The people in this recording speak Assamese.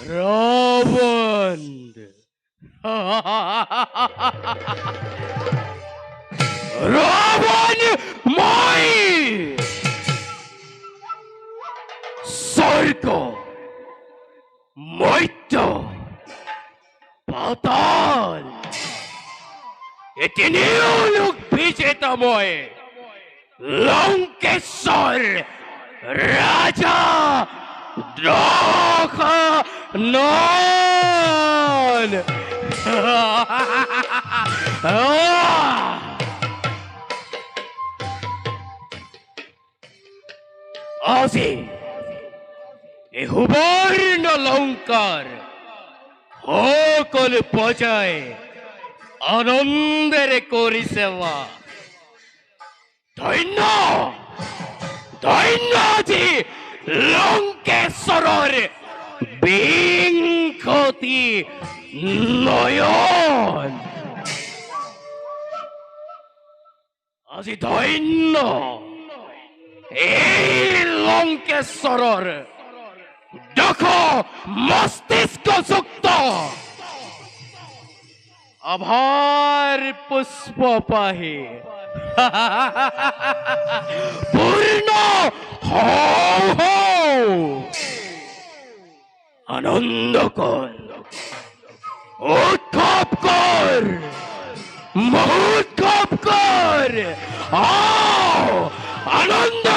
ৰাবণ ৰাবণ মই স্বৰ্গ মৈত্য পাতাল এতিনিও লোক বিজেতাময় লঙ্কেশ্বৰ ৰাজা দক্ষনন আজি এই সুবৰ্ণ লংকাৰ সকলো প্ৰজাই আনন্দেৰে কৰিছে ধন্য ধন্য আজি লঙ্কেশ্বৰৰ বিংশতি নয়ন আজি ধন্য এই লঙ্কেশ্বৰৰ দক্ষ মস্তিষ্কযুক্ত আভাৰ পুষ্প পাহি পূৰ্ণ আনন্দ কৰ উৎসব কৰ মহোৎসব কৰ আনন্দ